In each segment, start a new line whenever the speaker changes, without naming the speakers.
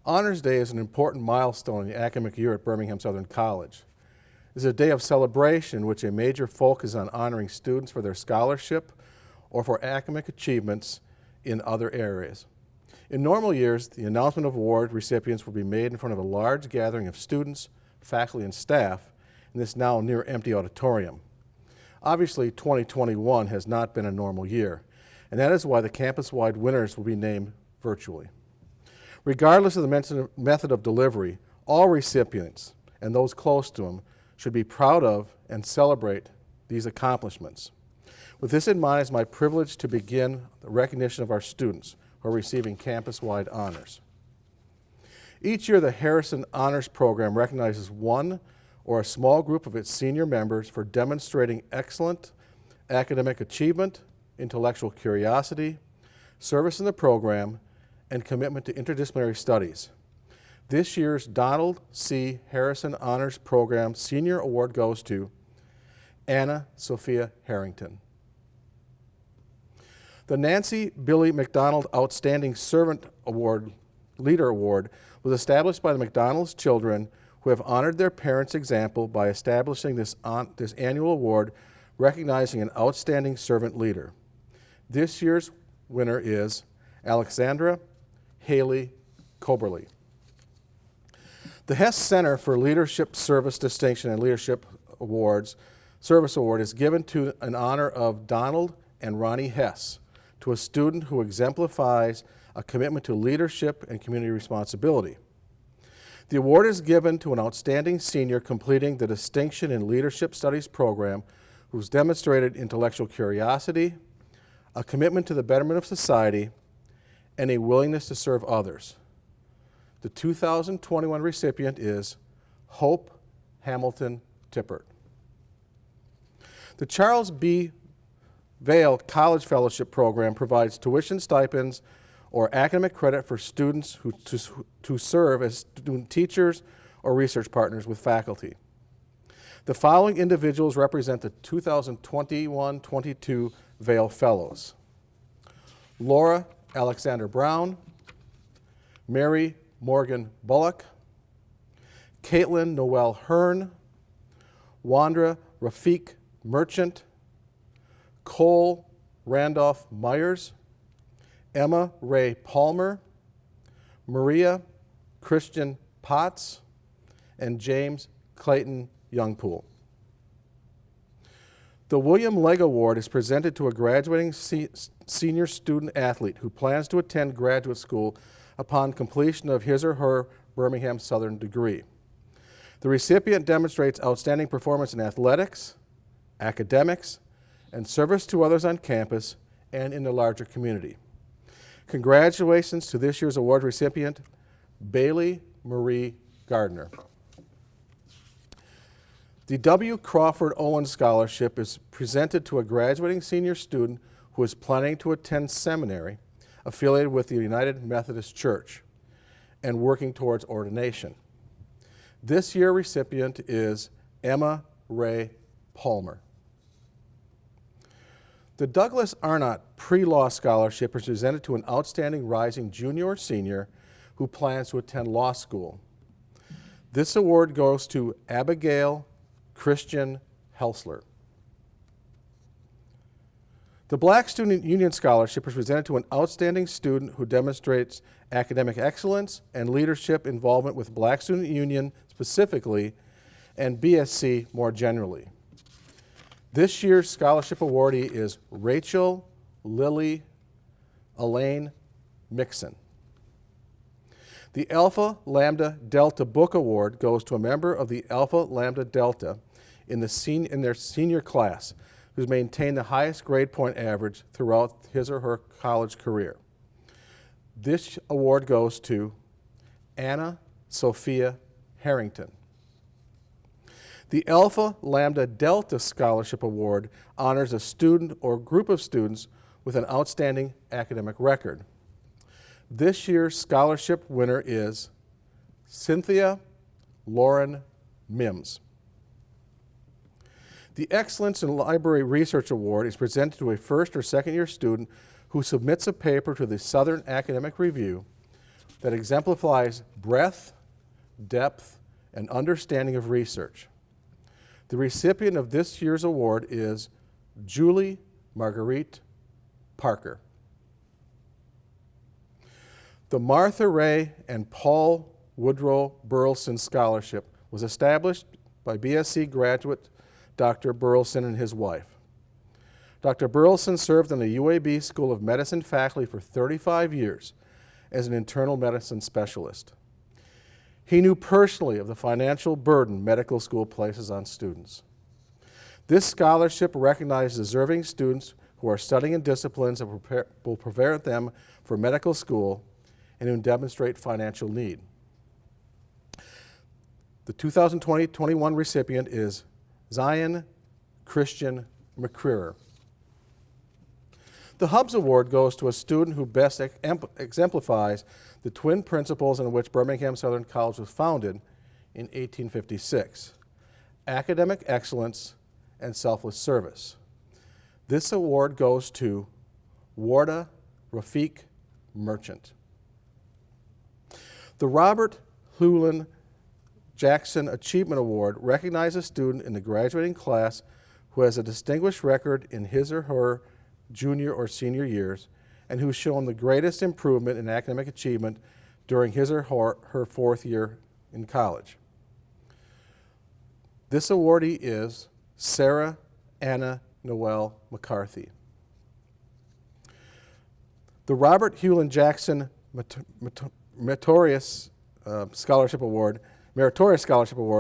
Honors Day is an important milestone in the academic year at Birmingham Southern College. It is a day of celebration in which a major focus is on honoring students for their scholarship or for academic achievements in other areas. In normal years, the announcement of award recipients will be made in front of a large gathering of students, faculty, and staff in this now near-empty auditorium. Obviously, 2021 has not been a normal year, and that is why the campus-wide winners will be named virtually. Regardless of the method of delivery, all recipients and those close to them should be proud of and celebrate these accomplishments. With this in mind, it's my privilege to begin the recognition of our students who are receiving campus-wide honors. Each year, the Harrison Honors Program recognizes one or a small group of its senior members for demonstrating excellent academic achievement, intellectual curiosity, service in the program, and commitment to interdisciplinary studies. This year's Donald C. Harrison Honors Program Senior Award goes to Anna Sophia Harrington. The Nancy Billy McDonald Outstanding Servant Award, Leader Award, was established by the McDonald's children who have honored their parents' example by establishing this annual award recognizing an outstanding servant leader. This year's winner is Alexandra Haley Coberly. The Hess Center for Leadership Service Distinction and Leadership Awards Service Award is given to in honor of Donald and Ronnie Hess, to a student who exemplifies a commitment to leadership and community responsibility. The award is given to an outstanding senior completing the Distinction in Leadership Studies program who's demonstrated intellectual curiosity, a commitment to the betterment of society, and a willingness to serve others. The 2021 recipient is Hope Hamilton Tippert. The Charles B. Vail College Fellowship Program provides tuition stipends or academic credit for students to serve as student teachers or research partners with faculty. The following individuals represent the 2021-22 Vail Fellows: Laura Alexander Brown, Mary Morgan Bullock, Caitlin Noel Hearn, Wandra Rafiq Merchant, Cole Randolph Myers, Emma Ray Palmer, Maria Christian Potts, and James Clayton Youngpool. The William Legg Award is presented to a graduating senior student athlete who plans to attend graduate school upon completion of his or her Birmingham Southern degree. The recipient demonstrates outstanding performance in athletics, academics, and service to others on campus and in the larger community. Congratulations to this year's award recipient, Bailey Marie Gardner. The W. Crawford Owen Scholarship is presented to a graduating senior student who is planning to attend seminary affiliated with the United Methodist Church and working towards ordination. This year's recipient is Emma Ray Palmer. The Douglas Arnott Pre-Law Scholarship is presented to an outstanding rising junior or senior who plans to attend law school. This award goes to Abigail Christian Helsler. The Black Student Union Scholarship is presented to an outstanding student who demonstrates academic excellence and leadership involvement with Black Student Union specifically and BSC more generally. This year's scholarship awardee is Rachel Lily Elaine Mixon. The Alpha Lambda Delta Book Award goes to a member of the Alpha Lambda Delta in their senior class who's maintained the highest grade point average throughout his or her college career. This award goes to Anna Sophia Harrington. The Alpha Lambda Delta Scholarship Award honors a student or group of students with an outstanding academic record. This year's scholarship winner is Cynthia Lauren Mims. The Excellence in Library Research Award is presented to a first or second year student who submits a paper to the Southern Academic Review that exemplifies breadth, depth, and understanding of research. The recipient of this year's award is Julie Marguerite Parker. The Martha Ray and Paul Woodrow Burleson Scholarship was established by BSc graduate Dr. Burleson and his wife. Dr. Burleson served on the UAB School of Medicine faculty for 35 years as an internal medicine specialist. He knew personally of the financial burden medical school places on students. This scholarship recognizes deserving students who are studying in disciplines that will prepare them for medical school and who demonstrate financial need. The 2020-21 recipient is Zion Christian McCreer. The Hubs Award goes to a student who best exemplifies the twin principles in which Birmingham Southern College was founded in 1856: academic excellence and selfless service. This award goes to Warda Rafiq Merchant. The Robert Hewlin Jackson Achievement Award recognizes a student in the graduating class who has a distinguished record in his or her junior or senior years and who's shown the greatest improvement in academic achievement during his or her fourth year in college. This awardee is Sarah Anna Noel McCarthy. The Robert Hewlin Jackson Meritorious Scholarship Award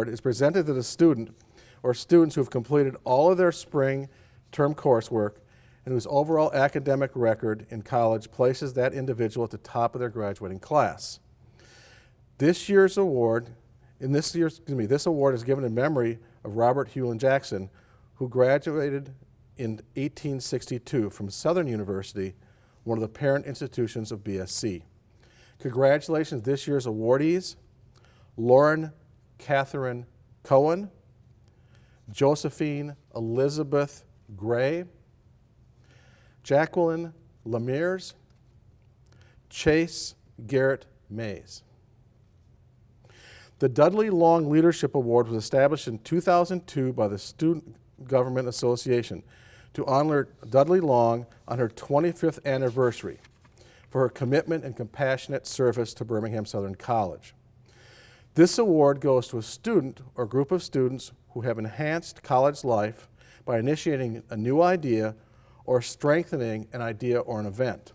is presented to the student or students who have completed all of their spring term coursework and whose overall academic record in college places that individual at the top of their graduating class. This award is given in memory of Robert Hewlin Jackson, who graduated in 1862 from Southern University, one of the parent institutions of BSc. Congratulations to this year's awardees: Lauren Catherine Cohen, Josephine Elizabeth Gray, Jacqueline Lemires, Chase Garrett Mays. The Dudley Long Leadership Award was established in 2002 by the Student Government Association to honor Dudley Long on her 25th anniversary for her commitment and compassionate service to Birmingham Southern College. This award goes to a student or group of students who have enhanced college life by initiating a new idea or strengthening an idea or an event.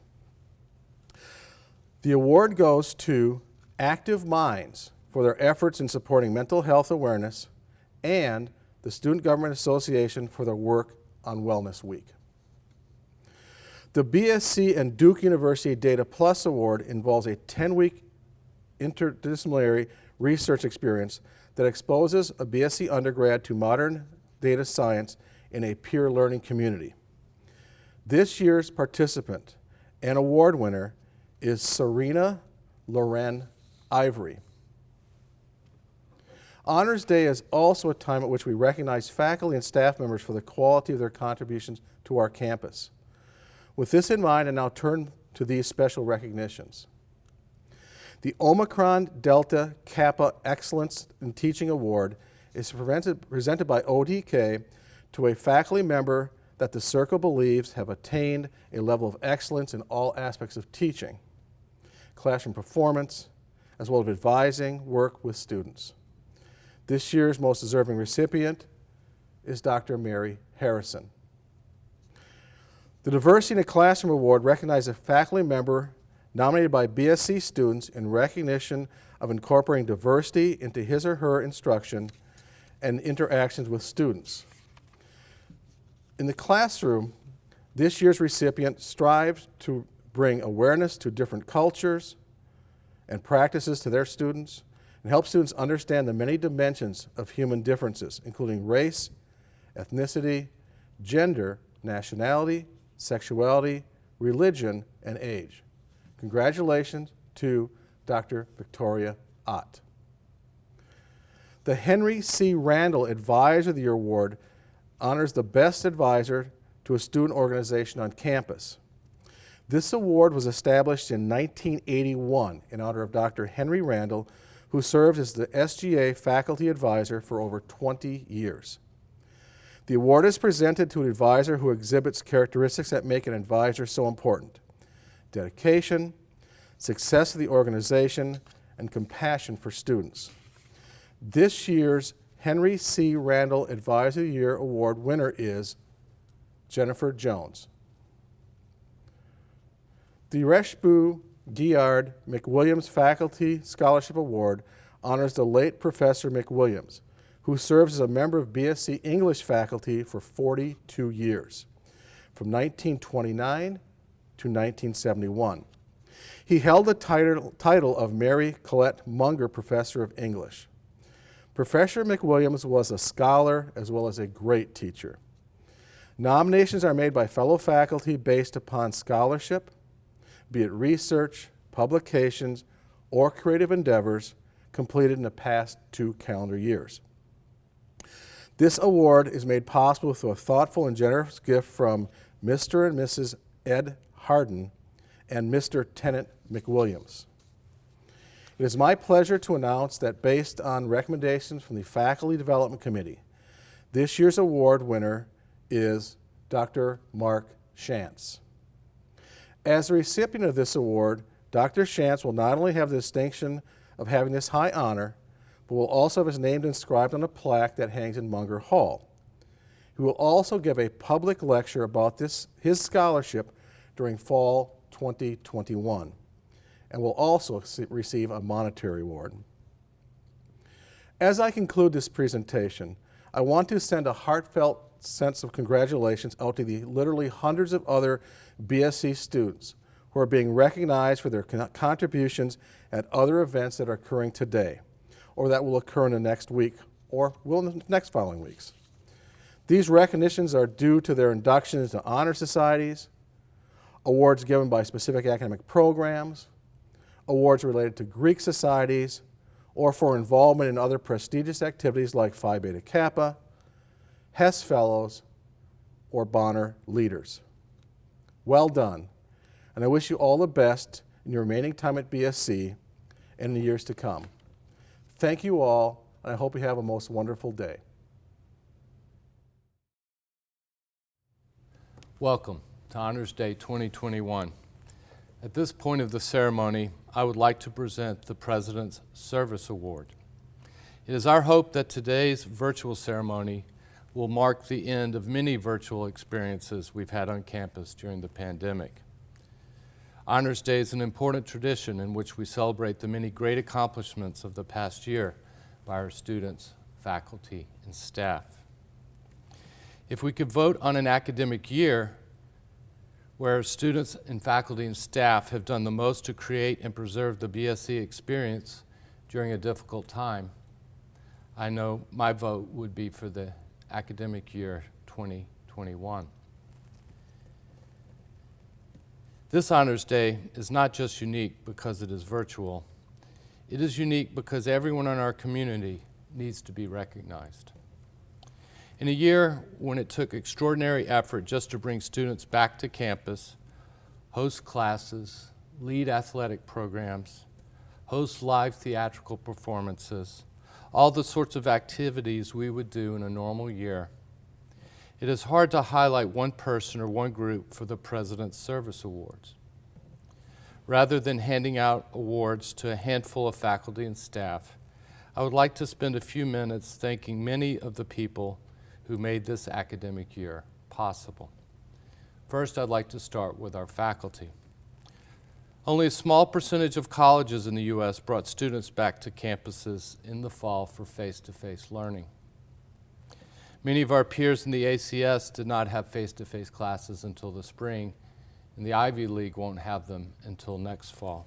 The award goes to Active Minds for their efforts in supporting mental health awareness, and the Student Government Association for their work on Wellness Week. The BSc and Duke University Data Plus Award involves a 10-week interdisciplinary research experience that exposes a BSc undergrad to modern data science in a peer learning community. This year's participant and award winner is Serena Loren Ivory. Honors Day is also a time at which we recognize faculty and staff members for the quality of their contributions to our campus. With this in mind, I now turn to these special recognitions. The Omicron Delta Kappa Excellence in Teaching Award is presented by ODK to a faculty member that the Circle believes have attained a level of excellence in all aspects of teaching, classroom performance, as well as advising work with students. This year's most deserving recipient is Dr. Mary Harrison. The Diversity in the Classroom Award recognizes a faculty member nominated by BSc students in recognition of incorporating diversity into his or her instruction and interactions with students. In the classroom, this year's recipient strives to bring awareness to different cultures and practices to their students and help students understand the many dimensions of human differences, including race, ethnicity, gender, nationality, sexuality, religion, and age. Congratulations to Dr. Victoria Ott. The Henry C. Randall Advisor of the Year Award honors the best advisor to a student organization on campus. This award was established in 1981 in honor of Dr. Henry Randall, who served as the SGA faculty advisor for over 20 years. The award is presented to an advisor who exhibits characteristics that make an advisor so important: dedication, success of the organization, and compassion for students. This year's Henry C. Randall Advisor of the Year Award winner is Jennifer Jones. The Reshbu Giard McWilliams Faculty Scholarship Award honors the late Professor McWilliams, who serves as a member of BSc English faculty for 42 years, from 1929 to 1971. He held the title of Mary Collette Munger Professor of English. Professor McWilliams was a scholar as well as a great teacher. Nominations are made by fellow faculty based upon scholarship, be it research, publications, or creative endeavors completed in the past 2 calendar years. This award is made possible through a thoughtful and generous gift from Mr. and Mrs. Ed Harden and Mr. Tennant McWilliams. It is my pleasure to announce that based on recommendations from the Faculty Development Committee, this year's award winner is Dr. Mark Shantz. As the recipient of this award, Dr. Shantz will not only have the distinction of having this high honor, but will also have his name inscribed on a plaque that hangs in Munger Hall. He will also give a public lecture about his scholarship during fall 2021, and will also receive a monetary award. As I conclude this presentation, I want to send a heartfelt sense of congratulations out to the literally hundreds of other BSc students who are being recognized for their contributions at other events that are occurring today, or that will occur in the next week, or will in the next following weeks. These recognitions are due to their induction into honor societies, awards given by specific academic programs, awards related to Greek societies, or for involvement in other prestigious activities like Phi Beta Kappa, Hess Fellows, or Bonner Leaders. Well done, and I wish you all the best in your remaining time at BSc and in the years to come. Thank you all, and I hope you have a most wonderful day.
Welcome to Honors Day 2021. At this point of the ceremony, I would like to present the President's Service Award. It is our hope that today's virtual ceremony will mark the end of many virtual experiences we've had on campus during the pandemic. Honors Day is an important tradition in which we celebrate the many great accomplishments of the past year by our students, faculty, and staff. If we could vote on an academic year where students and faculty and staff have done the most to create and preserve the BSc experience during a difficult time, I know my vote would be for the academic year 2021. This Honors Day is not just unique because it is virtual. It is unique because everyone in our community needs to be recognized. In a year when it took extraordinary effort just to bring students back to campus, host classes, lead athletic programs, host live theatrical performances, all the sorts of activities we would do in a normal year, it is hard to highlight one person or one group for the President's Service Awards. Rather than handing out awards to a handful of faculty and staff, I would like to spend a few minutes thanking many of the people who made this academic year possible. First, I'd like to start with our faculty. Only a small percentage of colleges in the U.S. brought students back to campuses in the fall for face-to-face learning. Many of our peers in the ACS did not have face-to-face classes until the spring, and the Ivy League won't have them until next fall.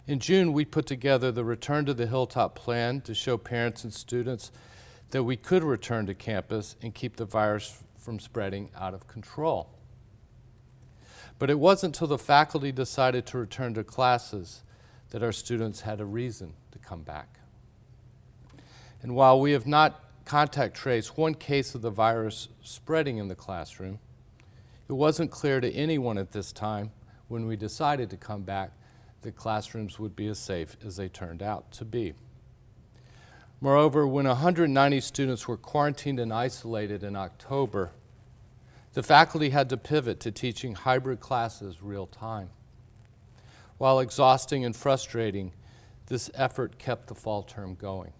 In June, we put together the Return to the Hilltop plan to show parents and students that we could return to campus and keep the virus from spreading out of control. But it wasn't until the faculty decided to return to classes that our students had a reason to come back. And while we have not contact traced one case of the virus spreading in the classroom, It wasn't clear to anyone at this time, when we decided to come back, that classrooms would be as safe as they turned out to be. Moreover, when 190 students were quarantined and isolated in October, the faculty had to pivot to teaching hybrid classes real time. While exhausting and frustrating, this effort kept the fall term going.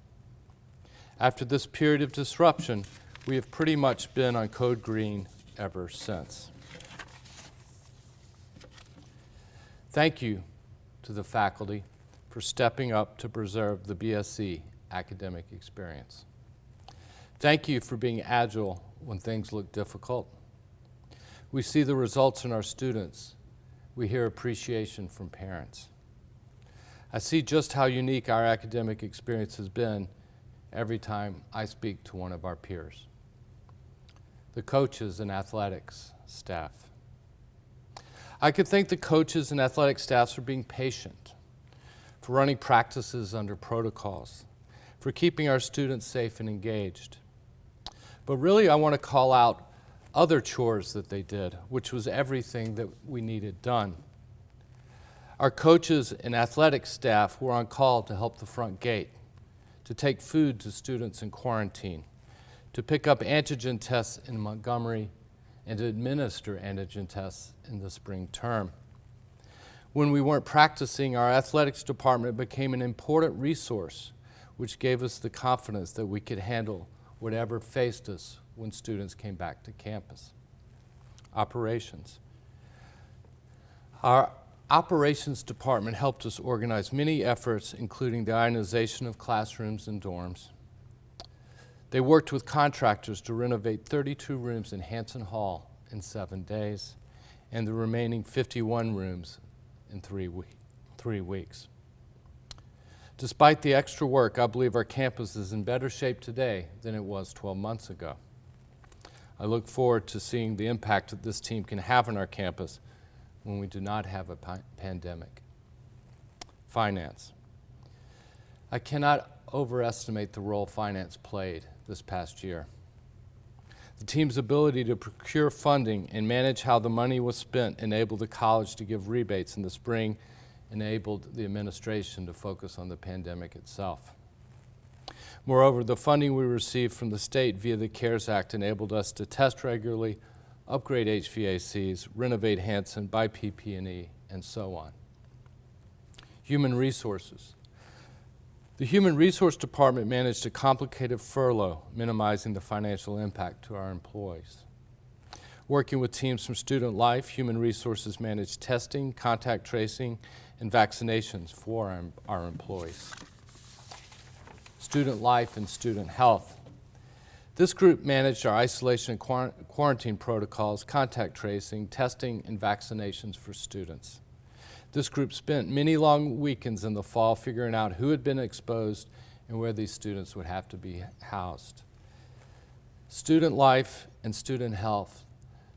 After this period of disruption, we have pretty much been on code green ever since. Thank you to the faculty for stepping up to preserve the BSC academic experience. Thank you for being agile when things look difficult. We see the results in our students. We hear appreciation from parents. I see just how unique our academic experience has been every time I speak to one of our peers. The coaches and athletics staff. I could thank the coaches and athletic staffs for being patient, for running practices under protocols, for keeping our students safe and engaged. But really, I want to call out other chores that they did, which was everything that we needed done. Our coaches and athletic staff were on call to help the front gate, to take food to students in quarantine, to pick up antigen tests in Montgomery, and to administer antigen tests in the spring term. When we weren't practicing, our athletics department became an important resource, which gave us the confidence that we could handle whatever faced us when students came back to campus. Operations. Our operations department helped us organize many efforts, including the ionization of classrooms and dorms. They worked with contractors to renovate 32 rooms in Hanson Hall in 7 days, and the remaining 51 rooms in 3 weeks. Despite the extra work, I believe our campus is in better shape today than it was 12 months ago. I look forward to seeing the impact that this team can have on our campus when we do not have a pandemic. Finance. I cannot overestimate the role finance played this past year. The team's ability to procure funding and manage how the money was spent enabled the college to give rebates in the spring, enabled the administration to focus on the pandemic itself. Moreover, the funding we received from the state via the CARES Act enabled us to test regularly, upgrade HVACs, renovate Hanson, buy PP&E, and so on. Human resources. The Human Resource Department managed a complicated furlough, minimizing the financial impact to our employees. Working with teams from Student Life, Human Resources managed testing, contact tracing, and vaccinations for our employees. Student Life and Student Health. This group managed our isolation and quarantine protocols, contact tracing, testing, and vaccinations for students. This group spent many long weekends in the fall figuring out who had been exposed and where these students would have to be housed. Student Life and Student Health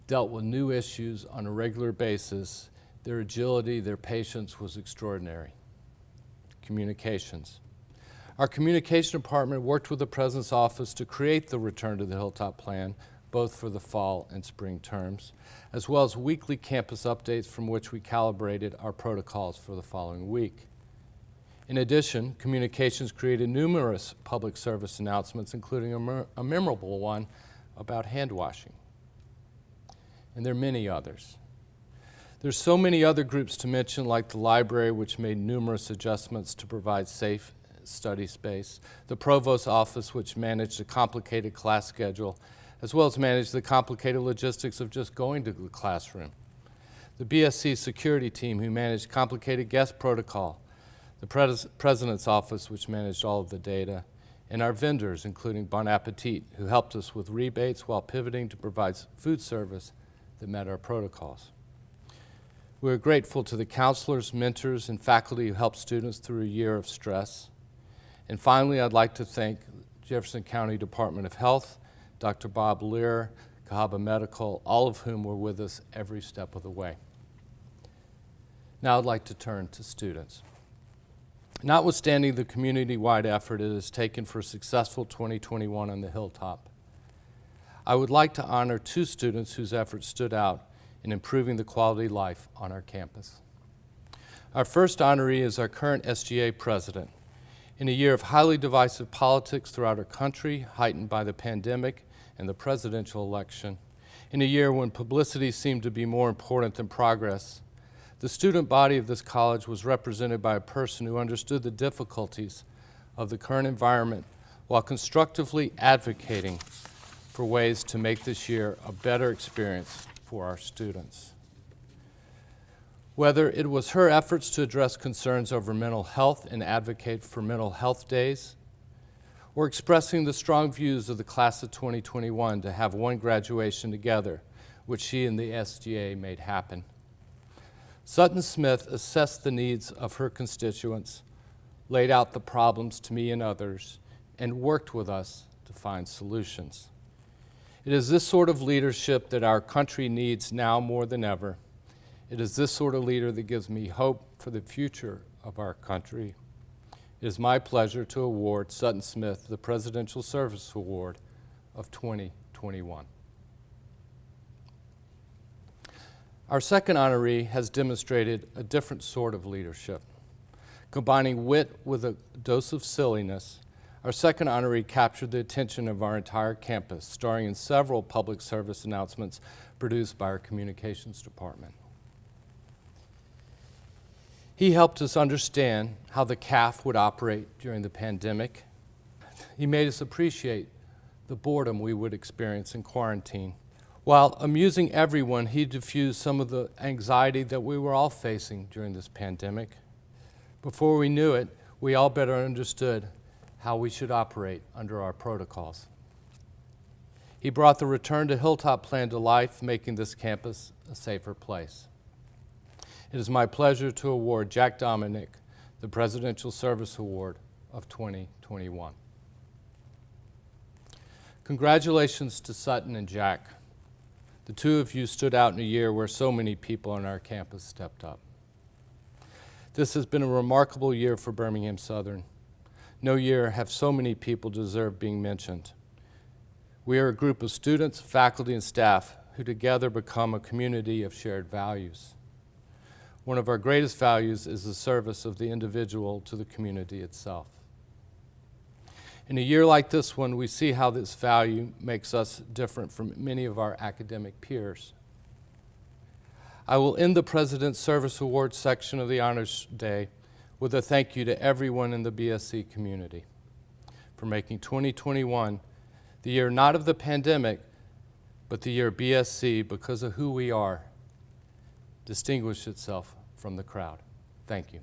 dealt with new issues on a regular basis. Their agility, their patience was extraordinary. Communications. Our communication department worked with the President's office to create the Return to the Hilltop plan, both for the fall and spring terms, as well as weekly campus updates from which we calibrated our protocols for the following week. In addition, communications created numerous public service announcements, including a memorable one about hand washing. And there are many others. There's so many other groups to mention, like the library, which made numerous adjustments to provide safe study space, the provost's office, which managed a complicated class schedule, as well as managed the complicated logistics of just going to the classroom. The BSC security team, who managed complicated guest protocol, the president's office, which managed all of the data, and our vendors, including Bon Appetit, who helped us with rebates while pivoting to provide food service that met our protocols. We're grateful to the counselors, mentors, and faculty who helped students through a year of stress. And finally, I'd like to thank Jefferson County Department of Health, Dr. Bob Lear, Cahaba Medical, all of whom were with us every step of the way. Now I'd like to turn to students. Notwithstanding the community-wide effort it has taken for a successful 2021 on the Hilltop, I would like to honor 2 students whose efforts stood out in improving the quality of life on our campus. Our first honoree is our current SGA president. In a year of highly divisive politics throughout our country, heightened by the pandemic and the presidential election, in a year when publicity seemed to be more important than progress, the student body of this college was represented by a person who understood the difficulties of the current environment while constructively advocating for ways to make this year a better experience for our students. Whether it was her efforts to address concerns over mental health and advocate for mental health days, or expressing the strong views of the class of 2021 to have one graduation together, which she and the SGA made happen. Sutton Smith assessed the needs of her constituents, laid out the problems to me and others, and worked with us to find solutions. It is this sort of leadership that our country needs now more than ever. It is this sort of leader that gives me hope for the future of our country. It is my pleasure to award Sutton Smith the Presidential Service Award of 2021. Our second honoree has demonstrated a different sort of leadership. Combining wit with a dose of silliness, our second honoree captured the attention of our entire campus, starring in several public service announcements produced by our communications department. He helped us understand how the CAF would operate during the pandemic. He made us appreciate the boredom we would experience in quarantine. While amusing everyone, he diffused some of the anxiety that we were all facing during this pandemic. Before we knew it, we all better understood how we should operate under our protocols. He brought the Return to Hilltop plan to life, making this campus a safer place. It is my pleasure to award Jack Dominic the Presidential Service Award of 2021. Congratulations to Sutton and Jack. The two of you stood out in a year where so many people on our campus stepped up. This has been a remarkable year for Birmingham Southern. No year have so many people deserved being mentioned. We are a group of students, faculty, and staff who together become a community of shared values. One of our greatest values is the service of the individual to the community itself. In a year like this one, we see how this value makes us different from many of our academic peers. I will end the President's Service Awards section of the Honors Day with a thank you to everyone in the BSC community for making 2021 the year not of the pandemic, but the year BSC, because of who we are, distinguished itself from the crowd. Thank you.